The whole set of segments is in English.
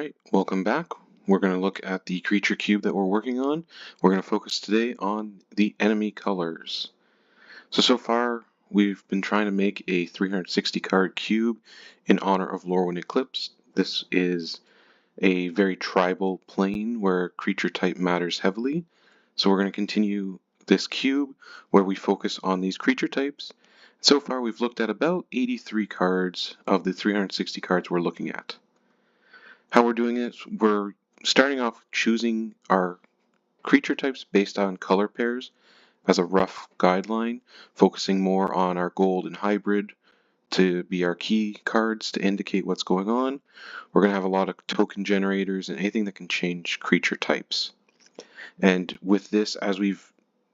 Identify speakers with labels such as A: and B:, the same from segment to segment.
A: Alright, welcome back. We're going to look at the creature cube that we're working on. We're going to focus today on the enemy colors. So far, we've been trying to make a 360 card cube in honor of Lorwyn Eclipse. This is a very tribal plane where creature type matters heavily. So we're going to continue this cube where we focus on these creature types. So far, we've looked at about 83 cards of the 360 cards we're looking at. How we're doing it, we're starting off choosing our creature types based on color pairs as a rough guideline, focusing more on our gold and hybrid to be our key cards to indicate what's going on. We're going to have a lot of token generators and anything that can change creature types. And with this, as we've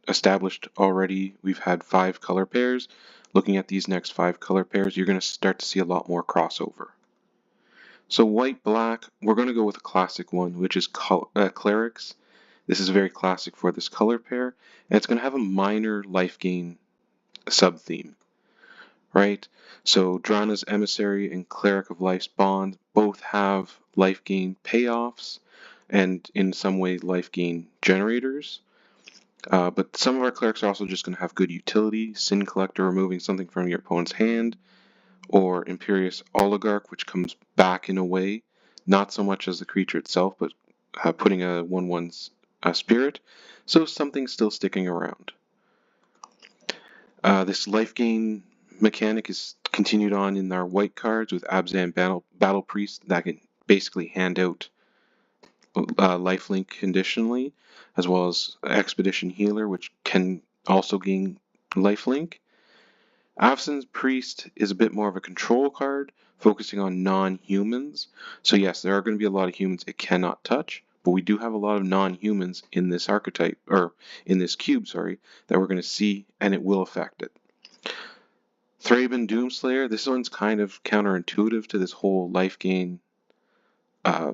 A: established already, we've had 5 color pairs. Looking at these next 5 color pairs, you're going to start to see a lot more crossover. So white, black, we're going to go with a classic one, which is Clerics. This is very classic for this color pair, and it's going to have a minor life gain sub-theme, right? So Drana's Emissary and Cleric of Life's Bond both have life gain payoffs, and in some way life gain generators. But some of our clerics are also just going to have good utility. Sin Collector, removing something from your opponent's hand, or Imperious Oligarch, which comes back in a way, not so much as the creature itself, but putting a 1/1 spirit, so something's still sticking around. This life gain mechanic is continued on in our white cards with Abzan Battle Priest that can basically hand out lifelink conditionally, as well as Expedition Healer, which can also gain lifelink. Avacyn's Priest is a bit more of a control card, focusing on non-humans. So yes, there are going to be a lot of humans it cannot touch, but we do have a lot of non-humans in this archetype, or in this cube, sorry, that we're going to see, and it will affect it. Thraben Doomslayer, this one's kind of counterintuitive to this whole life gain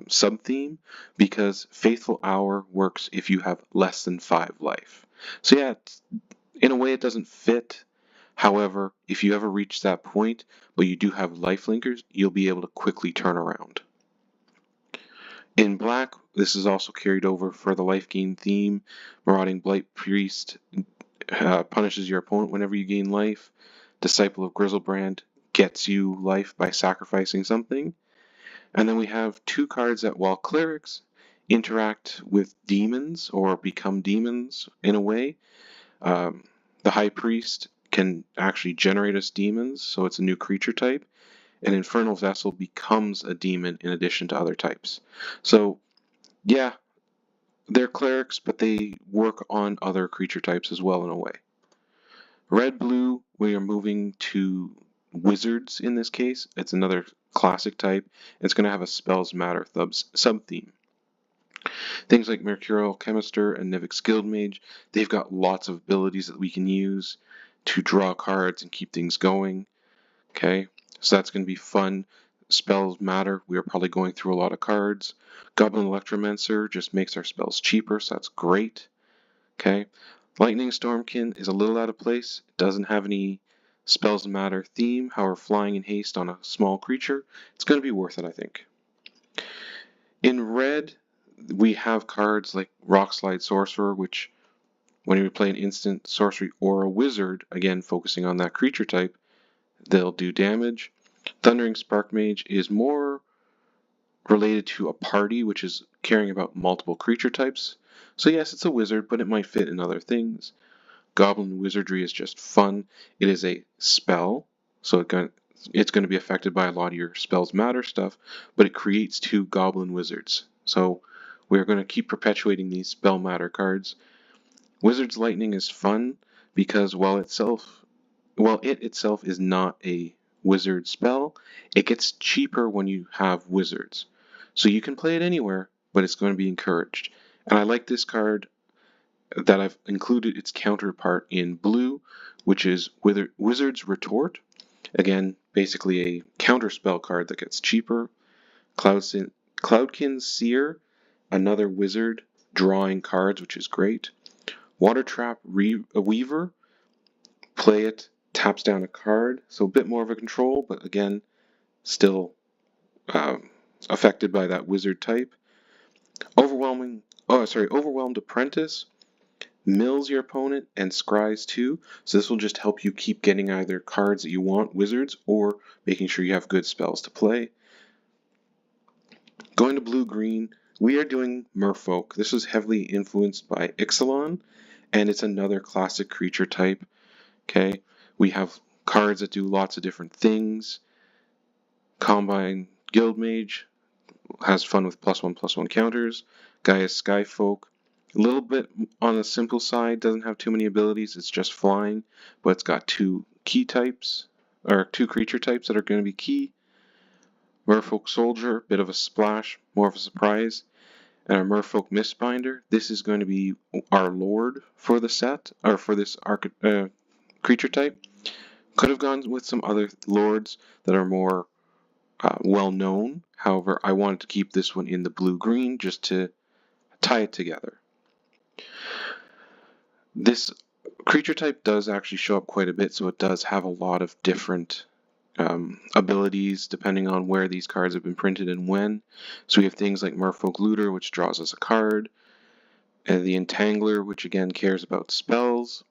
A: sub-theme, because Faithful Hour works if you have less than 5 life. So yeah, in a way it doesn't fit. However, if you ever reach that point, but you do have lifelinkers, you'll be able to quickly turn around. In black, this is also carried over for the life gain theme. Marauding Blight Priest punishes your opponent whenever you gain life. Disciple of Grizzlebrand gets you life by sacrificing something. And then we have 2 cards that, while clerics interact with demons or become demons in a way, the High Priest can actually generate us demons, so it's a new creature type, and Infernal Vessel becomes a demon in addition to other types. So, yeah, they're clerics, but they work on other creature types as well in a way. Red-blue, we are moving to wizards in this case. It's another classic type. It's going to have a Spells Matter sub-theme. Things like Mercurial Chemister and Nivix Guildmage, they've got lots of abilities that we can use to draw cards and keep things going. Okay, so that's going to be fun. Spells matter. We are probably going through a lot of cards. Goblin Electromancer just makes our spells cheaper, so that's great. Okay, Lightning Stormkin is a little out of place. It doesn't have any spells matter theme. However, flying in haste on a small creature, it's going to be worth it, I think. In red, we have cards like Rockslide Sorcerer, which when you play an instant, sorcery, or a wizard, again focusing on that creature type, they'll do damage. Thundering Spark Mage is more related to a party, which is caring about multiple creature types. So yes, it's a wizard, but it might fit in other things. Goblin Wizardry is just fun. It is a spell, so it's going to be affected by a lot of your spells matter stuff, but it creates 2 Goblin Wizards. So we're going to keep perpetuating these spell matter cards. Wizard's Lightning is fun because while it itself is not a wizard spell, it gets cheaper when you have wizards. So you can play it anywhere, but it's going to be encouraged. And I like this card that I've included its counterpart in blue, which is Wizard's Retort. Again, basically a counterspell card that gets cheaper. Cloudkin's Seer, another wizard drawing cards, which is great. Water Trap Weaver, play it, taps down a card, so a bit more of a control, but again, still affected by that wizard type. Overwhelmed Apprentice mills your opponent and scries too, so this will just help you keep getting either cards that you want, wizards, or making sure you have good spells to play. Going to blue-green, we are doing Merfolk. This is heavily influenced by Ixalan, and it's another classic creature type. Okay, we have cards that do lots of different things. Combine Guildmage has fun with +1/+1 counters. Gaia's Skyfolk, a little bit on the simple side, doesn't have too many abilities, it's just flying, but it's got two key types, or two creature types that are going to be key. Merfolk Soldier, bit of a splash, more of a surprise. And our Merfolk Mistbinder, this is going to be our lord for the set, or for this creature type. Could have gone with some other lords that are more well known. However, I wanted to keep this one in the blue-green just to tie it together. This creature type does actually show up quite a bit, so it does have a lot of different abilities depending on where these cards have been printed and when. So we have things like Merfolk Looter, which draws us a card, and the Entangler, which again cares about spells.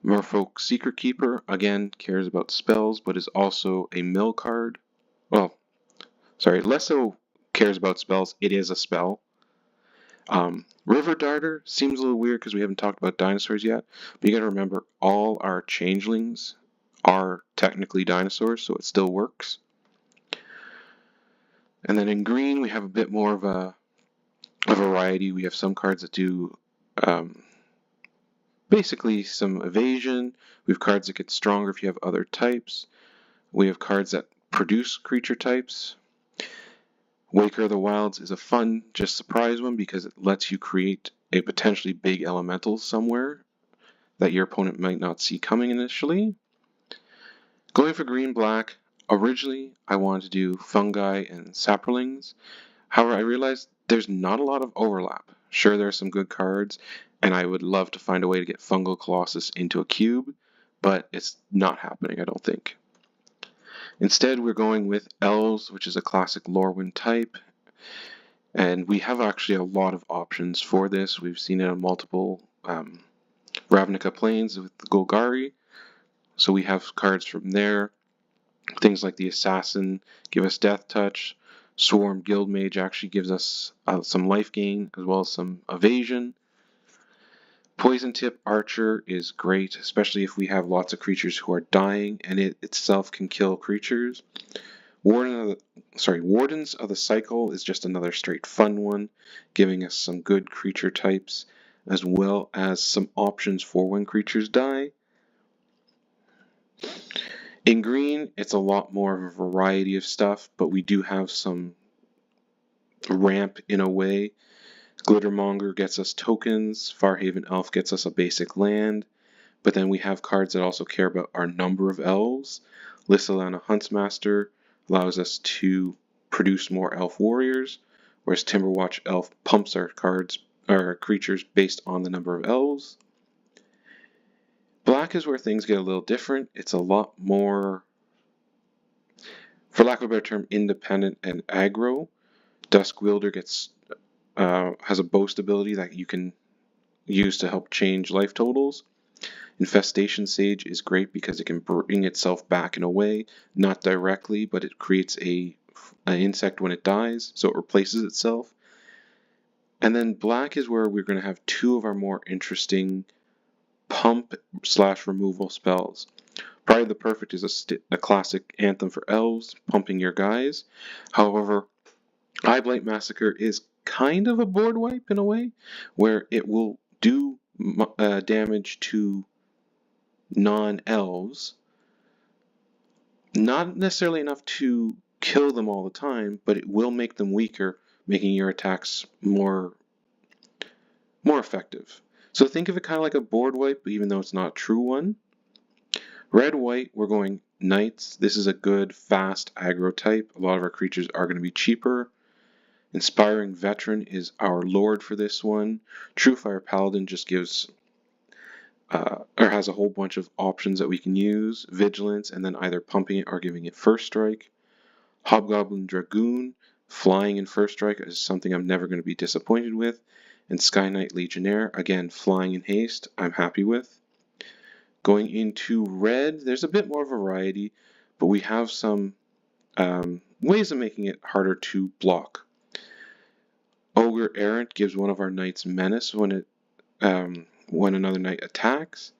A: Merfolk Secret Keeper, again, cares about spells, but is also a mill card. Well, sorry, less so cares about spells, it is a spell. River Darter seems a little weird because we haven't talked about dinosaurs yet, but you gotta remember all our changelings are technically dinosaurs, so it still works. And then in green, we have a bit more of a variety. We have some cards that do basically some evasion. We have cards that get stronger if you have other types. We have cards that produce creature types. Waker of the Wilds is a fun, just surprise one because it lets you create a potentially big elemental somewhere that your opponent might not see coming initially. Going for green-black, originally I wanted to do fungi and saplings. However, I realized there's not a lot of overlap. Sure, there are some good cards, and I would love to find a way to get Fungal Colossus into a cube, but it's not happening, I don't think. Instead, we're going with Elves, which is a classic Lorwyn type, and we have actually a lot of options for this. We've seen it on multiple Ravnica planes with the Golgari, so we have cards from there. Things like the Assassin give us Death Touch. Swarm Guildmage actually gives us some life gain as well as some evasion. Poison Tip Archer is great, especially if we have lots of creatures who are dying and it itself can kill creatures. Wardens of the Cycle is just another straight fun one, giving us some good creature types as well as some options for when creatures die. In green, it's a lot more of a variety of stuff, but we do have some ramp in a way. Glittermonger gets us tokens, Farhaven Elf gets us a basic land, but then we have cards that also care about our number of elves. Lissalana Huntsmaster allows us to produce more elf warriors, whereas Timberwatch Elf pumps our creatures based on the number of elves. Black is where things get a little different. It's a lot more, for lack of a better term, independent and aggro. Dusk Wielder has a boast ability that you can use to help change life totals. Infestation Sage is great because it can bring itself back in a way, not directly, but it creates an insect when it dies, so it replaces itself. And then black is where we're going to have two of our more interesting pump/removal spells. Pride of the Perfect is a classic anthem for elves, pumping your guys. However, Eyeblight Massacre is kind of a board wipe in a way, where it will do damage to non-elves. Not necessarily enough to kill them all the time, but it will make them weaker, making your attacks more effective. So think of it kind of like a board wipe, even though it's not a true one. Red-white, we're going Knights. This is a good, fast aggro type. A lot of our creatures are going to be cheaper. Inspiring Veteran is our lord for this one. Truefire Paladin just gives, or has a whole bunch of options that we can use. Vigilance, and then either pumping it or giving it first strike. Hobgoblin Dragoon Flying in first strike is something I'm never going to be disappointed with. And Sky Knight Legionnaire, again, flying in haste, I'm happy with. Going into red, there's a bit more variety, but we have some ways of making it harder to block. Ogre Errant gives one of our knights menace when another knight attacks,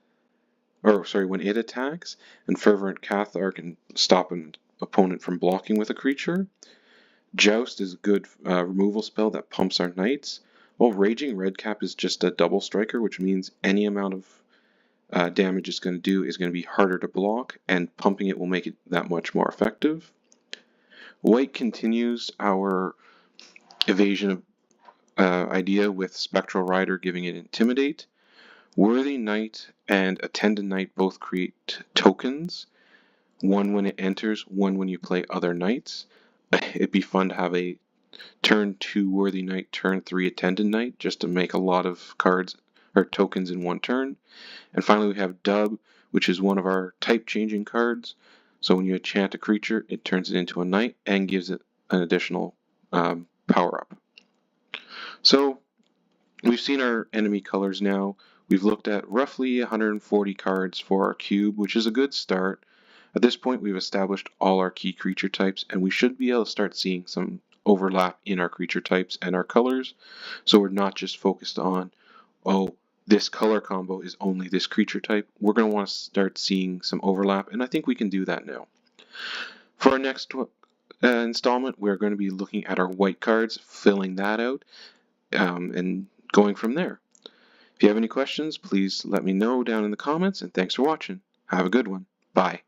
A: when it attacks, and Fervent Cathar can stop an opponent from blocking with a creature. Joust is a good removal spell that pumps our knights, while Raging Redcap is just a double striker, which means any amount of damage it's going to do is going to be harder to block, and pumping it will make it that much more effective. White continues our evasion idea with Spectral Rider giving it Intimidate. Worthy Knight and Attendant Knight both create tokens, one when it enters, one when you play other knights. It'd be fun to have a turn 2 Worthy Knight, turn 3 Attendant Knight, just to make a lot of cards or tokens in one turn. And finally we have Dub, which is one of our type changing cards. So when you enchant a creature, it turns it into a knight and gives it an additional power up. So we've seen our enemy colors now. We've looked at roughly 140 cards for our cube, which is a good start. At this point, we've established all our key creature types, and we should be able to start seeing some overlap in our creature types and our colors. So we're not just focused on, oh, this color combo is only this creature type. We're going to want to start seeing some overlap, and I think we can do that now. For our next installment, we're going to be looking at our white cards, filling that out, and going from there. If you have any questions, please let me know down in the comments, and thanks for watching. Have a good one. Bye.